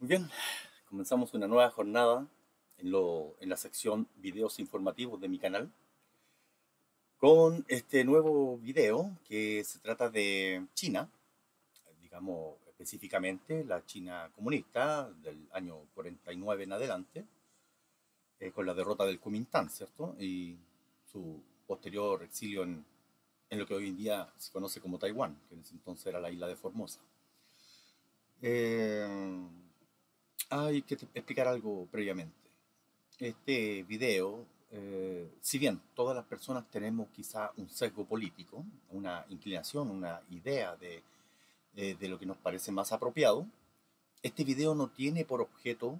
Muy bien, comenzamos una nueva jornada en la sección videos informativos de mi canal con este nuevo video que se trata de China, digamos específicamente la China comunista del año 49 en adelante, con la derrota del Kuomintang, ¿cierto? Y su posterior exilio en lo que hoy en día se conoce como Taiwán, que en ese entonces era la isla de Formosa. Eh, Hay que explicar algo previamente. Este video, si bien todas las personas tenemos quizá un sesgo político, una inclinación, una idea de lo que nos parece más apropiado, este video no tiene por objeto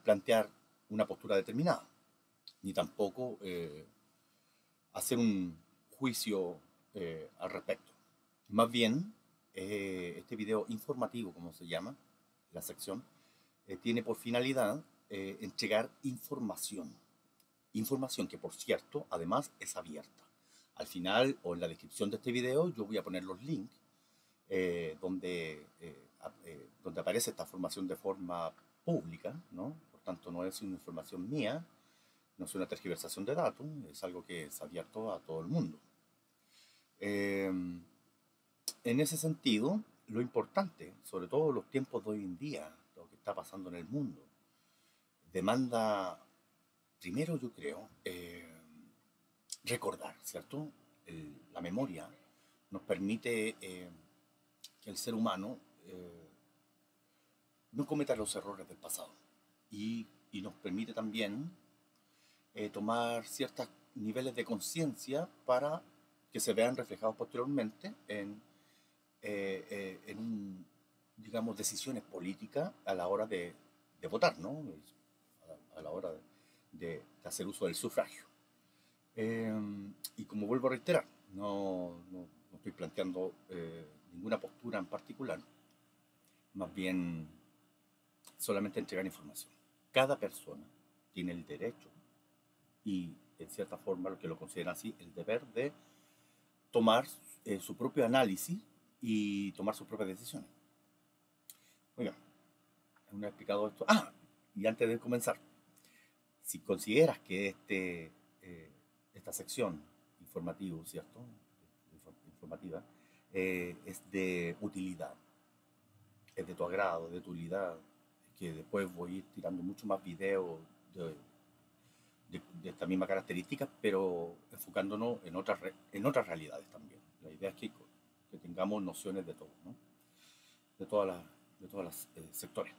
plantear una postura determinada, ni tampoco hacer un juicio al respecto. Más bien, este video informativo, como se llama, la sección, tiene por finalidad entregar información. Información que, por cierto, además es abierta. Al final o en la descripción de este video yo voy a poner los links donde aparece esta formación de forma pública, ¿no? Por tanto, no es una información mía, no es una tergiversación de datos, es algo que es abierto a todo el mundo. Eh, en ese sentido, lo importante, sobre todo en los tiempos de hoy en día, lo que está pasando en el mundo, demanda, primero yo creo, recordar, ¿cierto? La memoria nos permite que el ser humano no cometa los errores del pasado y nos permite también tomar ciertos niveles de conciencia para que se vean reflejados posteriormente digamos, decisiones políticas a la hora de votar, ¿no? A la hora de hacer uso del sufragio. Y como vuelvo a reiterar, no estoy planteando ninguna postura en particular, más bien solamente entregar información. Cada persona tiene el derecho y, en cierta forma, lo que lo consideran así, el deber de tomar su propio análisis y tomar sus propias decisiones. Oiga, una vez explicado esto. Ah, y antes de comenzar, si consideras que esta sección informativa, ¿cierto? Informativa, es de utilidad, es de tu agrado, de tu utilidad, que después voy a ir tirando mucho más videos de, de esta misma característica, pero enfocándonos en otras realidades también. La idea es que tengamos nociones de todo, ¿no? De todas las, de todas las sectores.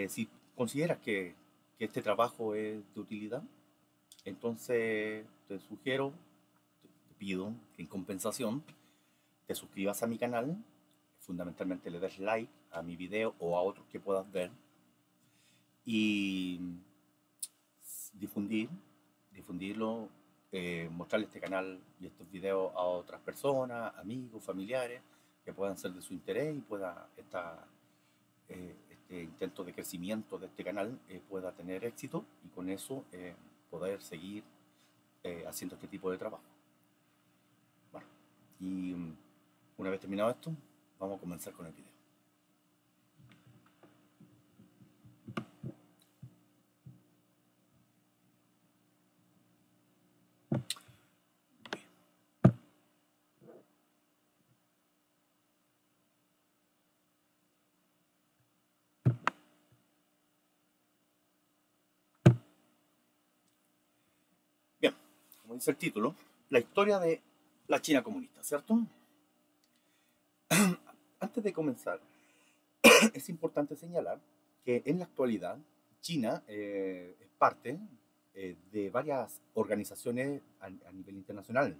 Si consideras que este trabajo es de utilidad, entonces te sugiero, te pido que en compensación te suscribas a mi canal, fundamentalmente le des like a mi video o a otros que puedas ver y difundir, difundirlo, mostrarle este canal y estos videos a otras personas, amigos, familiares, que puedan ser de su interés y pueda este intento de crecimiento de este canal pueda tener éxito y con eso poder seguir haciendo este tipo de trabajo. Bueno, y una vez terminado esto, vamos a comenzar con el video. Bien, como dice el título, la historia de la China comunista, ¿cierto? Antes de comenzar, es importante señalar que en la actualidad China es parte de varias organizaciones a nivel internacional,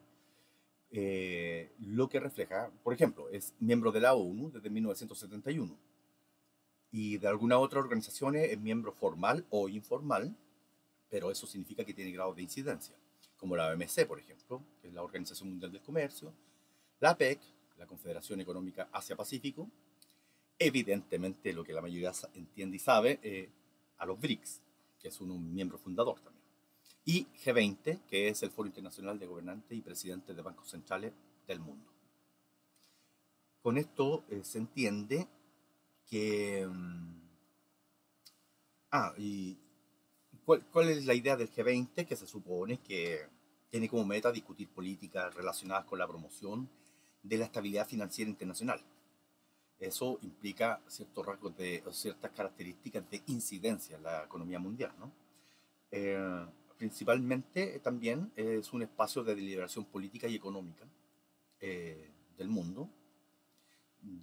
lo que refleja, por ejemplo, es miembro de la ONU desde 1971 y de alguna otra organización es miembro formal o informal, pero eso significa que tiene grado de incidencia, como la OMC, por ejemplo, que es la Organización Mundial del Comercio, la APEC, la Confederación Económica Asia-Pacífico, evidentemente lo que la mayoría entiende y sabe, a los BRICS, que es un miembro fundador también, y G20, que es el Foro Internacional de Gobernantes y Presidentes de Bancos Centrales del mundo. Con esto se entiende que Y ¿cuál es la idea del G20? Que se supone que tiene como meta discutir políticas relacionadas con la promoción de la estabilidad financiera internacional. Eso implica ciertos rasgos o ciertas características de incidencia en la economía mundial, ¿no? Eh, Principalmente también es un espacio de deliberación política y económica del mundo,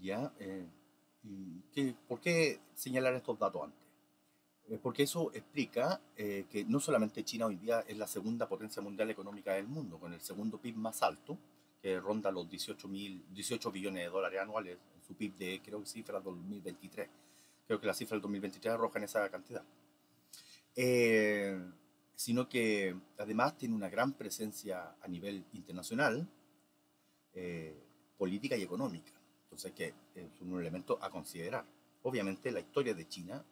¿ya? ¿Por qué señalar estos datos antes? Porque eso explica que no solamente China hoy día es la segunda potencia mundial económica del mundo, con el segundo PIB más alto, que ronda los 18 billones de dólares anuales, en su PIB de, creo que cifra 2023. Creo que la cifra del 2023 arroja en esa cantidad. Eh, Sino que además tiene una gran presencia a nivel internacional, eh, política y económica. Entonces, que es un elemento a considerar. Obviamente, la historia de China,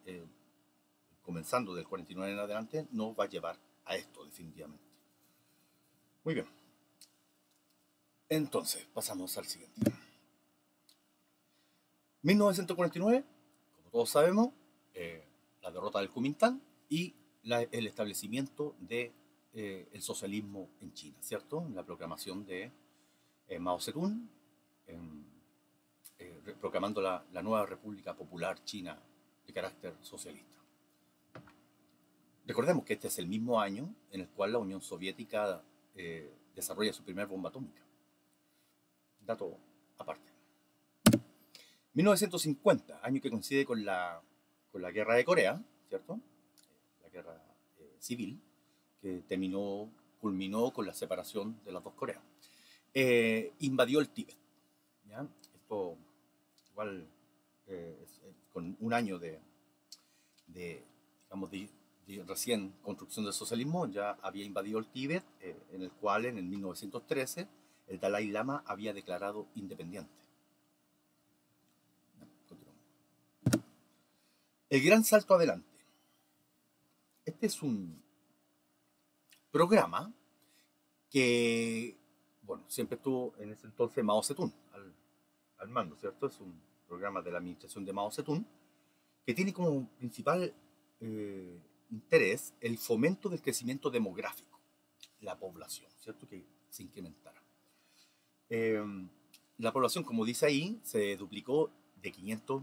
comenzando del 49 en adelante, nos va a llevar a esto, definitivamente. Muy bien. Entonces, pasamos al siguiente. 1949, como todos sabemos, la derrota del Kuomintang y el establecimiento de el socialismo en China, ¿cierto? La proclamación de Mao Zedong, proclamando la nueva República Popular China de carácter socialista. Recordemos que este es el mismo año en el cual la Unión Soviética desarrolla su primera bomba atómica. Dato aparte. 1950, año que coincide con la guerra de Corea, ¿cierto? La guerra civil, que culminó con la separación de las dos Coreas. Invadió el Tíbet, ¿ya? Esto igual con un año digamos, de recién construcción del socialismo, ya había invadido el Tíbet, en el cual en el 1913 el Dalai Lama había declarado independiente. El gran salto adelante. Este es un programa que, bueno, siempre estuvo en ese entonces Mao Zedong al mando, ¿cierto? Es un programa de la administración de Mao Zedong que tiene como principal interés el fomento del crecimiento demográfico, la población, ¿cierto? Que se incrementara. Eh, la población, como dice ahí, se duplicó de 500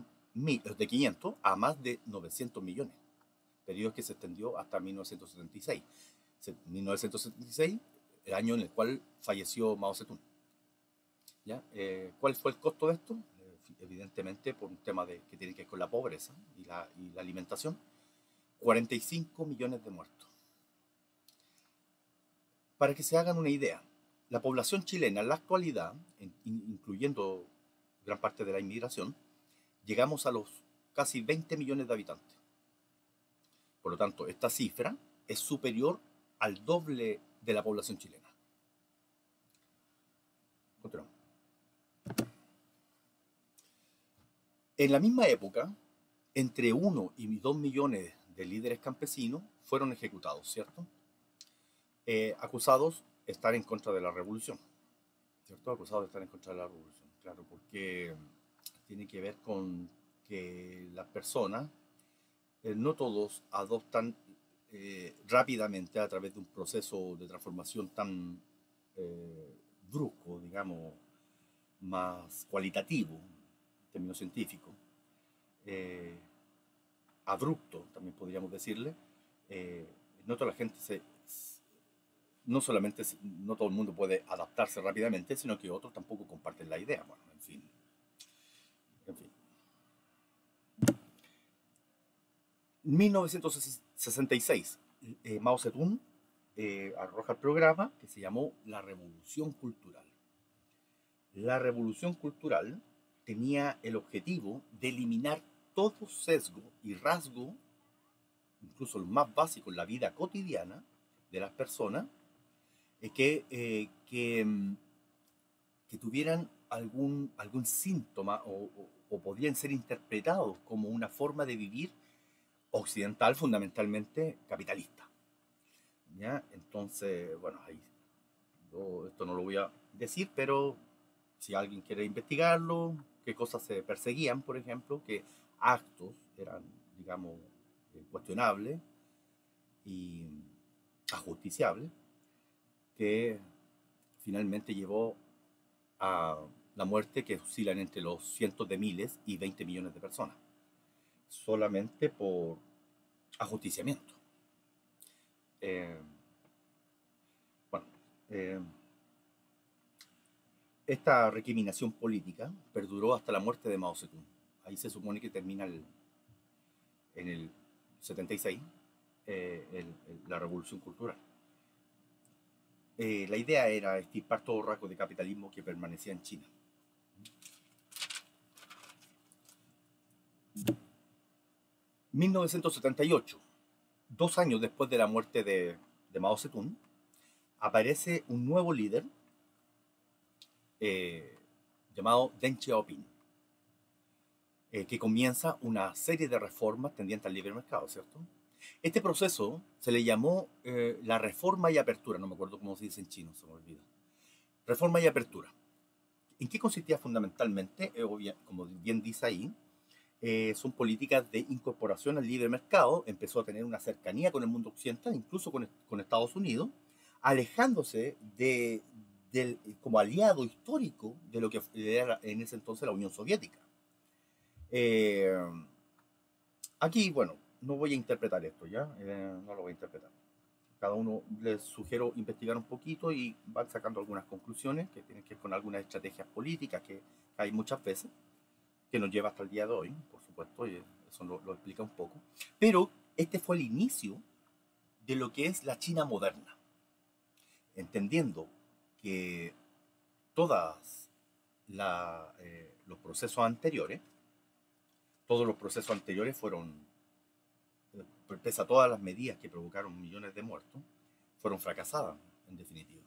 a más de 900 millones, periodo que se extendió hasta 1976. 1976, el año en el cual falleció Mao Zedong. ¿Ya? ¿Cuál fue el costo de esto? Evidentemente por un tema que tiene que ver con la pobreza y la alimentación. 45 millones de muertos. Para que se hagan una idea, la población chilena en la actualidad, incluyendo gran parte de la inmigración, llegamos a los casi 20 millones de habitantes. Por lo tanto, esta cifra es superior al doble de la población chilena. Continuamos. En la misma época, entre 1 y 2 millones de líderes campesinos fueron ejecutados, ¿cierto? Acusados de estar en contra de la revolución, ¿cierto? Acusados de estar en contra de la revolución, claro, porque tiene que ver con que las personas, no todos adoptan rápidamente a través de un proceso de transformación tan brusco, digamos, más cualitativo, en términos científicos, eh, abrupto, también podríamos decirle, eh, no toda la gente no solamente no todo el mundo puede adaptarse rápidamente, sino que otros tampoco comparten la idea. Bueno, en fin. En fin. 1966, Mao Zedong arroja el programa que se llamó la Revolución Cultural. La Revolución Cultural tenía el objetivo de eliminar todo sesgo y rasgo, incluso los más básicos en la vida cotidiana de las personas, que tuvieran algún síntoma o podían ser interpretados como una forma de vivir occidental, fundamentalmente capitalista. ¿Ya? Entonces, bueno, ahí yo esto no lo voy a decir, pero si alguien quiere investigarlo, qué cosas se perseguían, por ejemplo, qué actos eran, digamos, cuestionable y ajusticiable, que finalmente llevó a la muerte que oscilan entre los cientos de miles y 20 millones de personas, solamente por ajusticiamiento. Eh, bueno, eh, esta recriminación política perduró hasta la muerte de Mao Zedong. Ahí se supone que termina en el 76 la revolución cultural. La idea era extirpar todo rasgo de capitalismo que permanecía en China. 1978, 2 años después de la muerte de Mao Zedong, aparece un nuevo líder eh, llamado Deng Xiaoping, que comienza una serie de reformas tendientes al libre mercado, ¿cierto? Este proceso se le llamó la reforma y apertura, no me acuerdo cómo se dice en chino, se me olvida. Reforma y apertura. ¿En qué consistía fundamentalmente? Como bien dice ahí, son políticas de incorporación al libre mercado, empezó a tener una cercanía con el mundo occidental, incluso con Estados Unidos, alejándose como aliado histórico de lo que era en ese entonces la Unión Soviética. Eh, Aquí, bueno, no voy a interpretar esto, ¿ya? No lo voy a interpretar. Cada uno les sugiero investigar un poquito y van sacando algunas conclusiones que tienen que ver con algunas estrategias políticas que hay muchas veces, que nos lleva hasta el día de hoy, por supuesto, y eso lo explica un poco. Pero este fue el inicio de lo que es la China moderna, entendiendo que todas los procesos anteriores, todos los procesos anteriores fueron, pese a todas las medidas que provocaron millones de muertos, fueron fracasadas, en definitiva.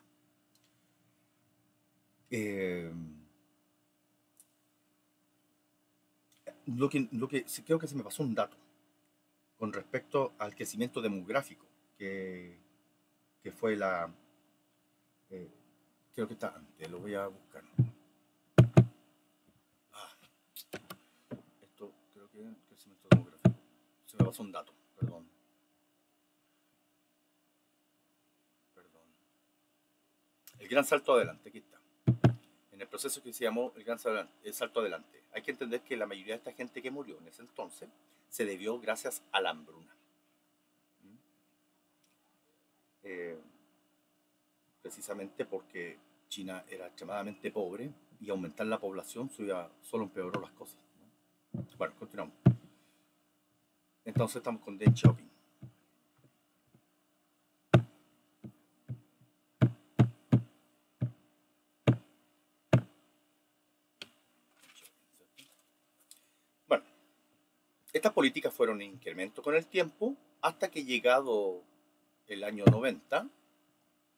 Eh, Creo que se me pasó un dato con respecto al crecimiento demográfico, que, que fue eh, creo que está antes, lo voy a buscar. Ah, esto creo que es el crecimiento demográfico. Se me pasó un dato, perdón. Perdón. El gran salto adelante, aquí está. En el proceso que se llamó el salto adelante. Hay que entender que la mayoría de esta gente que murió en ese entonces se debió gracias a la hambruna. ¿Mm? Eh, Precisamente porque China era extremadamente pobre y aumentar la población solo empeoró las cosas, ¿no? Bueno, continuamos. Entonces estamos con Deng Xiaoping. Bueno, estas políticas fueron en incremento con el tiempo hasta que llegado el año 90,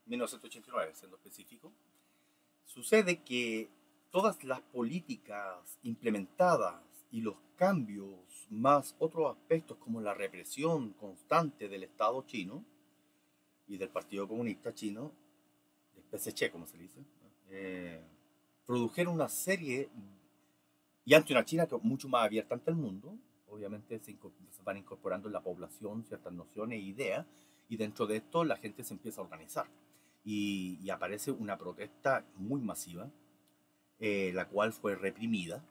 1989 siendo específico, sucede que todas las políticas implementadas y los cambios, más otros aspectos como la represión constante del Estado chino y del Partido Comunista Chino, del PSC como se dice, eh, produjeron una serie, y ante una China que mucho más abierta ante el mundo, obviamente se van incorporando en la población ciertas nociones e ideas, y dentro de esto la gente se empieza a organizar. Y aparece una protesta muy masiva, la cual fue reprimida,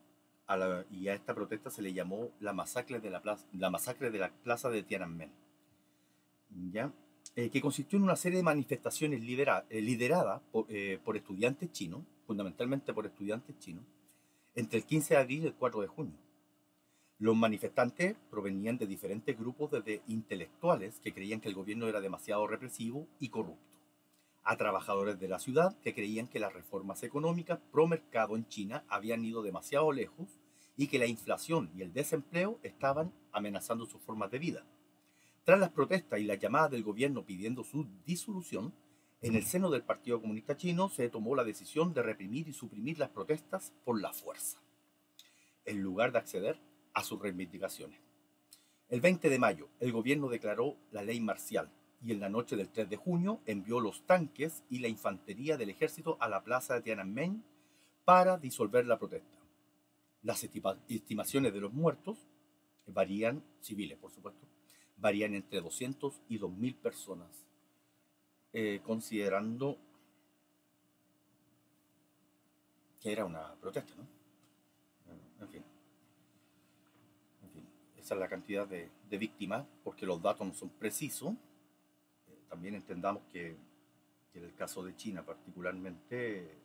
y a esta protesta se le llamó la masacre de la plaza de Tiananmen, ¿ya? Que consistió en una serie de manifestaciones lideradas por estudiantes chinos, fundamentalmente por estudiantes chinos, entre el 15 de abril y el 4 de junio. Los manifestantes provenían de diferentes grupos desde intelectuales que creían que el gobierno era demasiado represivo y corrupto, a trabajadores de la ciudad que creían que las reformas económicas pro mercado en China habían ido demasiado lejos y que la inflación y el desempleo estaban amenazando sus formas de vida. Tras las protestas y las llamadas del gobierno pidiendo su disolución, en el seno del Partido Comunista Chino se tomó la decisión de reprimir y suprimir las protestas por la fuerza, en lugar de acceder a sus reivindicaciones. El 20 de mayo, el gobierno declaró la ley marcial y en la noche del 3 de junio envió los tanques y la infantería del ejército a la plaza de Tiananmen para disolver la protesta. Las estimaciones de los muertos varían, civiles por supuesto, varían entre 200 y 2.000 personas, considerando que era una protesta, ¿no? En fin, en fin, esa es la cantidad de víctimas, porque los datos no son precisos. También entendamos que en el caso de China particularmente,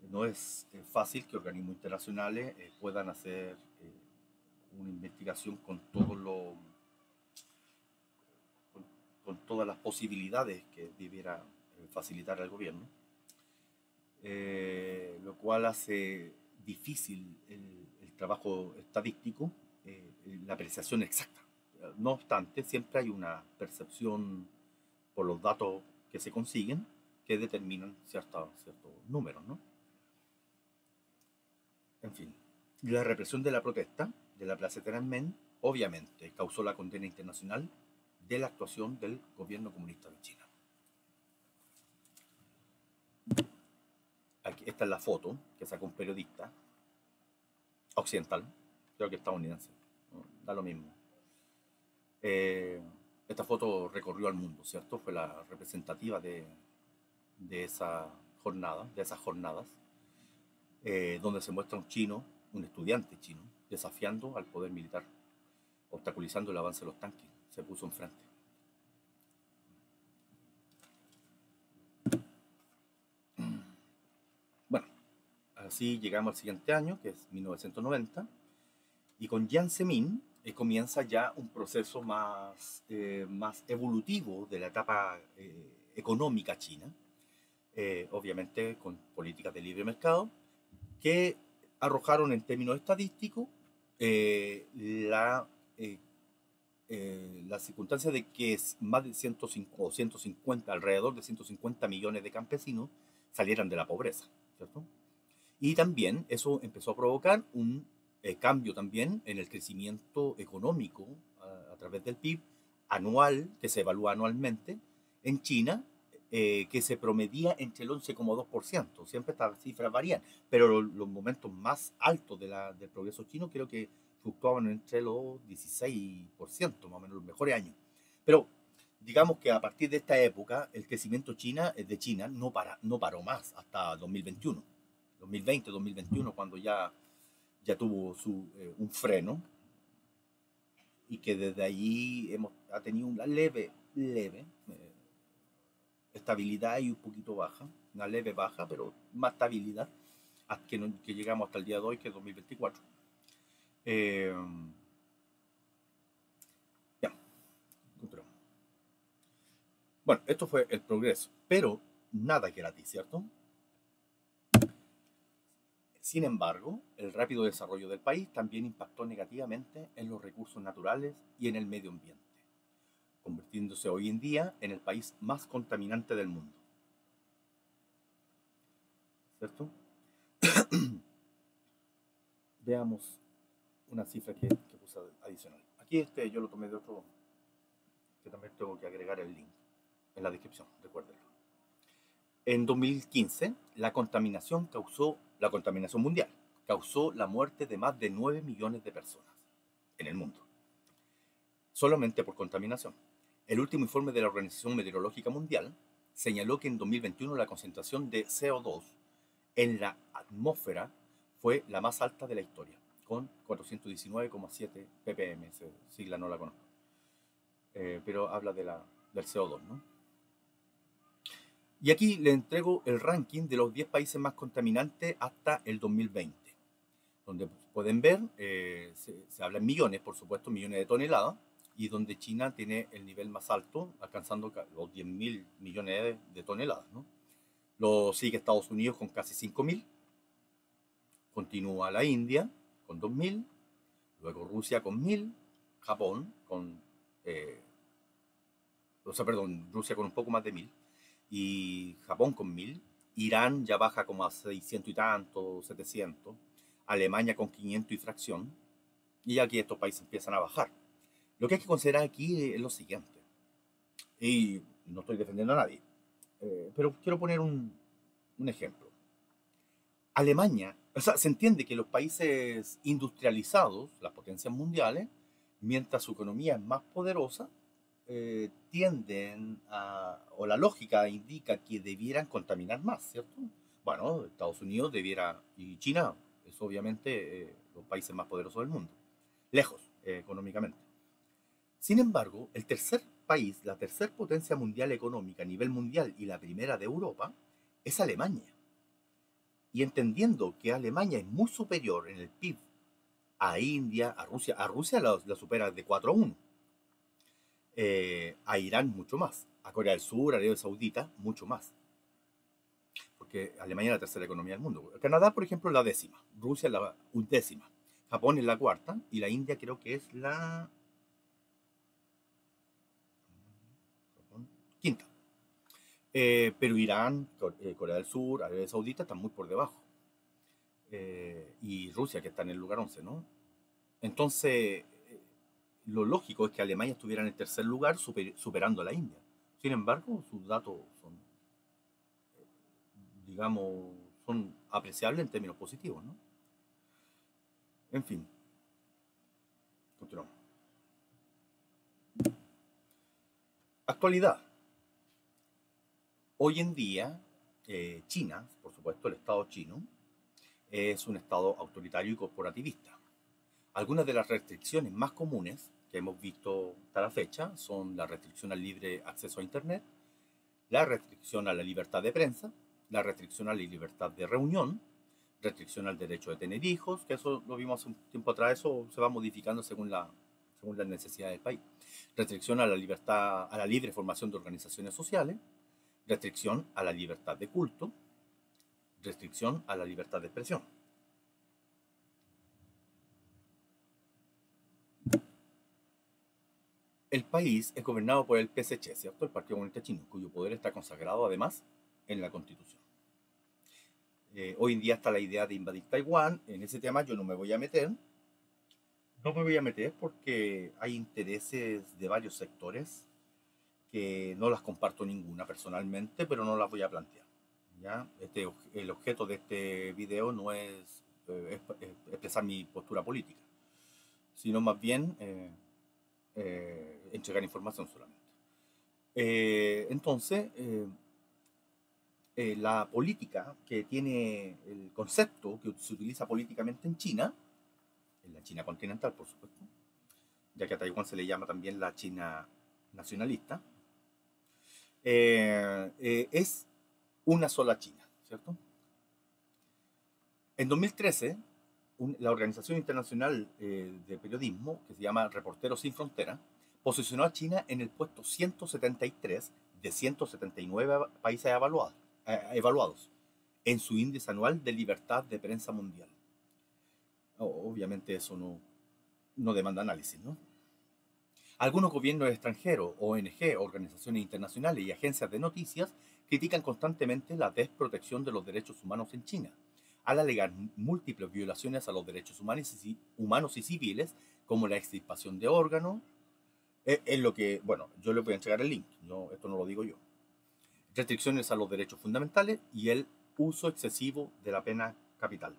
no es fácil que organismos internacionales puedan hacer una investigación con, con todas las posibilidades que debiera facilitar al gobierno, lo cual hace difícil el trabajo estadístico, la apreciación exacta. No obstante, siempre hay una percepción por los datos que se consiguen que determinan ciertos números, ¿no? En fin, la represión de la protesta de la Plaza Tiananmen obviamente causó la condena internacional de la actuación del gobierno comunista de China. Aquí, esta es la foto que sacó un periodista occidental, creo que estadounidense, ¿no? Da lo mismo. Eh, Esta foto recorrió al mundo, ¿cierto? Fue la representativa de esa jornada, de esas jornadas, donde se muestra un chino, un estudiante chino, desafiando al poder militar, obstaculizando el avance de los tanques. Se puso enfrente. Bueno, así llegamos al siguiente año, que es 1990, y con Jiang Zemin comienza ya un proceso más evolutivo de la etapa económica china, obviamente con políticas de libre mercado, que arrojaron en términos estadísticos la circunstancia de que más de 105, o 150, alrededor de 150 millones de campesinos salieran de la pobreza, ¿cierto? Y también eso empezó a provocar un cambio también en el crecimiento económico a través del PIB anual, que se evalúa anualmente, en China, que se promedia entre el 11,2%. Siempre estas cifras varían, pero los momentos más altos del progreso chino creo que fluctuaban entre los 16%, más o menos los mejores años. Pero digamos que a partir de esta época, el crecimiento de China no paró más hasta 2021. 2020, 2021, cuando ya tuvo un freno, y que desde allí ha tenido una leve estabilidad y un poquito baja, una leve baja, pero más estabilidad, hasta que llegamos hasta el día de hoy, que es 2024. Eh, ya, continuamos. Bueno, esto fue el progreso, pero nada gratis, ¿cierto? Sin embargo, el rápido desarrollo del país también impactó negativamente en los recursos naturales y en el medio ambiente, convirtiéndose hoy en día en el país más contaminante del mundo, ¿cierto? Veamos una cifra que puse adicional. Aquí yo lo tomé de otro, que también tengo que agregar el link en la descripción, recuérdenlo. En 2015, la contaminación mundial causó la muerte de más de 9 millones de personas en el mundo, solamente por contaminación. El último informe de la Organización Meteorológica Mundial señaló que en 2021 la concentración de CO2 en la atmósfera fue la más alta de la historia, con 419,7 ppm, esa sigla no la conozco, pero habla del CO2, ¿no? Y aquí le entrego el ranking de los 10 países más contaminantes hasta el 2020, donde pueden ver, se habla en millones, por supuesto, millones de toneladas, y donde China tiene el nivel más alto, alcanzando los 10.000 millones de toneladas, ¿no? Lo sigue Estados Unidos con casi 5.000, continúa la India con 2.000, luego Rusia con 1.000, Japón con, Rusia con un poco más de 1.000, y Japón con 1.000, Irán ya baja como a 600 y tanto, 700, Alemania con 500 y fracción, y aquí estos países empiezan a bajar. Lo que hay que considerar aquí es lo siguiente, y no estoy defendiendo a nadie, pero quiero poner un ejemplo. Alemania, o sea, se entiende que los países industrializados, las potencias mundiales, mientras su economía es más poderosa, o la lógica indica que debieran contaminar más, ¿cierto? Bueno, Estados Unidos debiera, y China, es obviamente los países más poderosos del mundo, lejos económicamente. Sin embargo, el tercer país, la tercer potencia mundial económica a nivel mundial y la primera de Europa, es Alemania. Y entendiendo que Alemania es muy superior en el PIB a India, a Rusia la supera de 4-1, a Irán mucho más, a Corea del Sur, a Arabia Saudita, mucho más, porque Alemania es la tercera economía del mundo. Canadá, por ejemplo, es la décima, Rusia es la undécima, Japón es la cuarta y la India creo que es la quinta. Pero Irán, Corea del Sur, Arabia Saudita están muy por debajo. Y Rusia, que está en el lugar 11, ¿no? Entonces, lo lógico es que Alemania estuviera en el tercer lugar superando a la India. Sin embargo, sus datos son, digamos, son apreciables en términos positivos, ¿no? En fin, continuamos. Actualidad. Hoy en día, China, por supuesto, el Estado chino, es un Estado autoritario y corporativista. Algunas de las restricciones más comunes que hemos visto hasta la fecha son la restricción al libre acceso a Internet, la restricción a la libertad de prensa, la restricción a la libertad de reunión, restricción al derecho de tener hijos, que eso lo vimos hace un tiempo atrás, eso se va modificando según las necesidades del país. Restricción a la libertad, a la libre formación de organizaciones sociales, restricción a la libertad de culto, restricción a la libertad de expresión. El país es gobernado por el PSC, ¿cierto? El Partido Comunista Chino, cuyo poder está consagrado además en la Constitución. Hoy en día está la idea de invadir Taiwán. En ese tema yo no me voy a meter. No me voy a meter porque hay intereses de varios sectores que no las comparto ninguna personalmente, pero no las voy a plantear. ¿Ya? El objeto de este video no es expresar mi postura política, sino más bien entregar información solamente. La política que tiene el concepto que se utiliza políticamente en China, en la China continental, por supuesto, ya que a Taiwán se le llama también la China nacionalista, es una sola China, ¿cierto? En 2013, la Organización Internacional de Periodismo, que se llama Reporteros Sin Frontera, posicionó a China en el puesto 173 de 179 países evaluados en su índice anual de libertad de prensa mundial. Obviamente eso no demanda análisis, ¿no? Algunos gobiernos extranjeros, ONG, organizaciones internacionales y agencias de noticias critican constantemente la desprotección de los derechos humanos en China, al alegar múltiples violaciones a los derechos humanos y civiles, como la extirpación de órganos. Es lo que, bueno, yo les voy a entregar el link, esto no lo digo yo. Restricciones a los derechos fundamentales y el uso excesivo de la pena capital.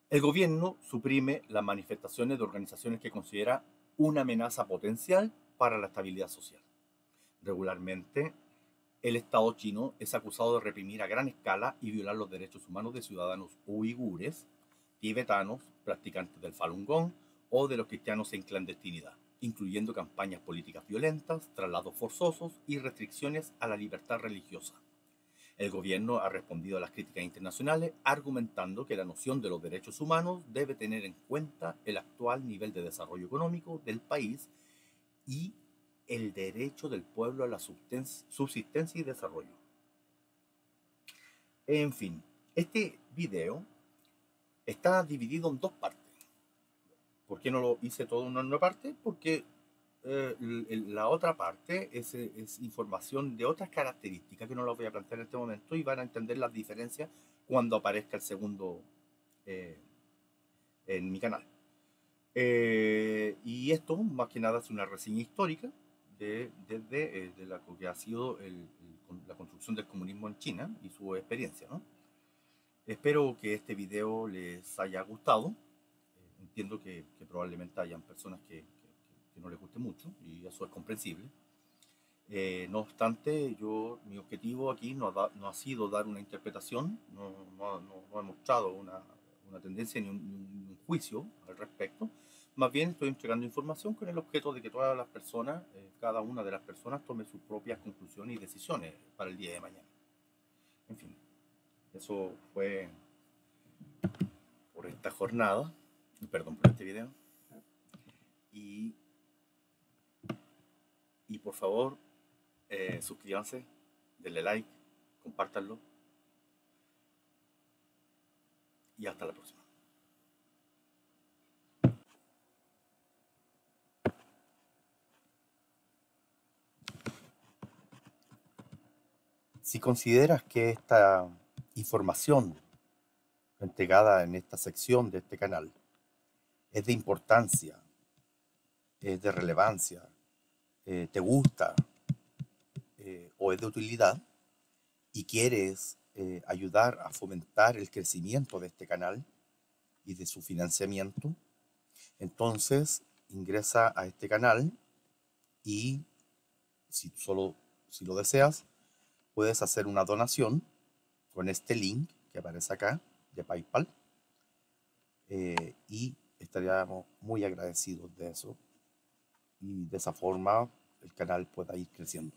El gobierno suprime las manifestaciones de organizaciones que considera una amenaza potencial para la estabilidad social. Regularmente, el Estado chino es acusado de reprimir a gran escala y violar los derechos humanos de ciudadanos uigures, tibetanos, practicantes del Falun Gong o de los cristianos en clandestinidad, incluyendo campañas políticas violentas, traslados forzosos y restricciones a la libertad religiosa. El gobierno ha respondido a las críticas internacionales argumentando que la noción de los derechos humanos debe tener en cuenta el actual nivel de desarrollo económico del país y el derecho del pueblo a la subsistencia y desarrollo. En fin, este video está dividido en dos partes. ¿Por qué no lo hice todo en una parte? Porque la otra parte es información de otras características que no las voy a plantear en este momento y van a entender las diferencias cuando aparezca el segundo eh, en mi canal. Y esto, más que nada, es una reseña histórica de la que ha sido la construcción del comunismo en China y su experiencia, ¿no? Espero que este video les haya gustado. Entiendo que probablemente hayan personas que no les guste mucho y eso es comprensible. No obstante, mi objetivo aquí no ha sido dar una interpretación, no he mostrado una tendencia ni un juicio al respecto. Más bien estoy entregando información con el objeto de que todas las personas, cada una de las personas, tome sus propias conclusiones y decisiones para el día de mañana. En fin, eso fue por esta jornada, perdón por este video. Y, y por favor, suscríbanse, denle like, compártanlo y hasta la próxima. Si consideras que esta información entregada en esta sección de este canal es de importancia, es de relevancia, te gusta o es de utilidad y quieres ayudar a fomentar el crecimiento de este canal y de su financiamiento, entonces ingresa a este canal y si lo deseas, puedes hacer una donación con este link que aparece acá de PayPal y estaríamos muy agradecidos de eso y de esa forma el canal pueda ir creciendo.